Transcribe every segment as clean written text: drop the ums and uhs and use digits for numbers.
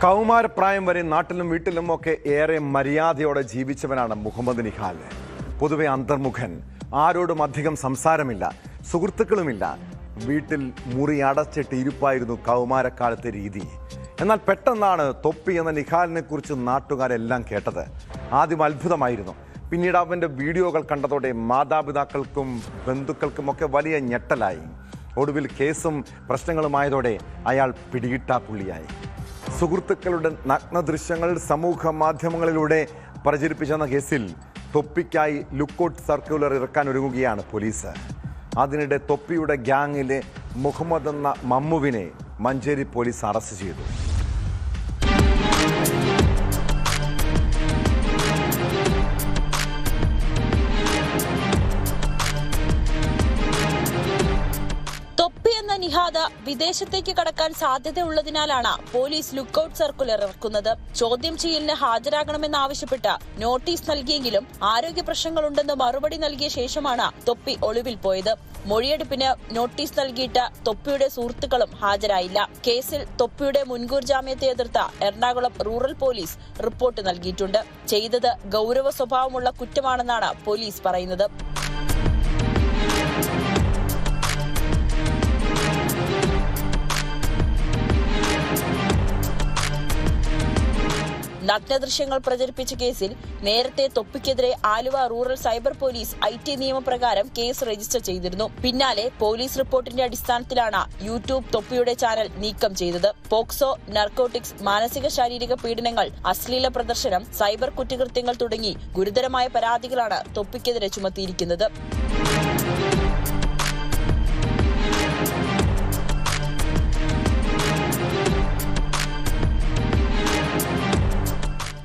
കൗമാരപ്രായം വരെ നാട്ടിലും വീട്ടിലും ഒക്കെ ഏറെ മര്യാദയോടെ ജീവിച്ചവനാണ് മുഹമ്മദ് നിഹാൽ. പൊതുവെ അന്തർമുഖൻ, ആരോടും അധികം സംസാരമില്ല, സുഹൃത്തുക്കളുമില്ല. വീട്ടിൽ മുറി അടച്ചിട്ട് ഇരിപ്പായിരുന്നു കൗമാരക്കാലത്തെ രീതി. എന്നാൽ പെട്ടെന്നാണ് തൊപ്പി എന്ന നിഹാലിനെ കുറിച്ച് നാട്ടുകാരെല്ലാം കേട്ടത്. ആദ്യം അത്ഭുതമായിരുന്നു. പിന്നീട് അവൻ്റെ വീഡിയോകൾ കണ്ടതോടെ മാതാപിതാക്കൾക്കും ബന്ധുക്കൾക്കുമൊക്കെ വലിയ ഞെട്ടലായി. ഒടുവിൽ കേസും പ്രശ്നങ്ങളുമായതോടെ അയാൾ പിടികിട്ടാപ്പുള്ളിയായി. സുഹൃത്തുക്കളുടെ നഗ്ന ദൃശ്യങ്ങൾ സമൂഹ മാധ്യമങ്ങളിലൂടെ പ്രചരിപ്പിച്ചെന്ന കേസിൽ തൊപ്പിക്കായി ലുക്കൌട്ട് സർക്കുലർ ഇറക്കാൻ ഒരുങ്ങുകയാണ് പോലീസ്. അതിനിടെ തൊപ്പിയുടെ ഗ്യാങ്ങിലെ മുഹമ്മദ് എന്ന മമ്മുവിനെ മഞ്ചേരി പോലീസ് അറസ്റ്റ് ചെയ്തു. നിഹാദ വിദേശത്തേക്ക് കടക്കാൻ സാധ്യതയുള്ളതിനാലാണ് പോലീസ് ലുക്കൌട്ട് സർക്കുലർ ഇറക്കുന്നത്. ചോദ്യം ചെയ്യലിന് ഹാജരാകണമെന്നാവശ്യപ്പെട്ട് നോട്ടീസ് നൽകിയെങ്കിലും ആരോഗ്യ പ്രശ്നങ്ങളുണ്ടെന്ന് മറുപടി നൽകിയ ശേഷമാണ് തൊപ്പി ഒളിവിൽ പോയത്. മൊഴിയെടുപ്പിന് നോട്ടീസ് നൽകിയിട്ട് തൊപ്പിയുടെ സുഹൃത്തുക്കളും ഹാജരായില്ല. കേസിൽ തൊപ്പിയുടെ മുൻകൂർ ജാമ്യത്തെ എതിർത്ത എറണാകുളം റൂറൽ പോലീസ് റിപ്പോർട്ട് നൽകിയിട്ടുണ്ട്. ചെയ്തത് ഗൌരവ സ്വഭാവമുള്ള കുറ്റമാണെന്നാണ് പോലീസ് പറയുന്നത്. നഗ്നദൃശ്യങ്ങൾ പ്രചരിപ്പിച്ച കേസിൽ നേരത്തെ തൊപ്പിക്കെതിരെ Aluva rural cyber police IT നിയമപ്രകാരം കേസ് രജിസ്റ്റർ ചെയ്തിരുന്നു. പിന്നാലെ പോലീസ് റിപ്പോർട്ടിന്റെ അടിസ്ഥാനത്തിലാണ് യൂട്യൂബ് തൊപ്പിയുടെ ചാനൽ നീക്കം ചെയ്തത്. പോക്സോ, നർക്കോട്ടിക്സ്, മാനസിക ശാരീരിക പീഡനങ്ങൾ, അശ്ലീല പ്രദർശനം, സൈബർ കുറ്റകൃത്യങ്ങൾ തുടങ്ങി ഗുരുതരമായ പരാതികളാണ് തൊപ്പിക്കെതിരെ ചുമത്തിയിരിക്കുന്നത്.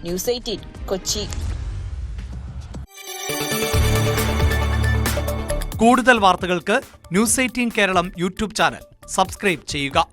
ന്യൂസ് 18 കൊച്ചി. കൂടുതൽ വാർത്തകൾക്ക് news 18 Keralam YouTube channel subscribe ചെയ്യുക.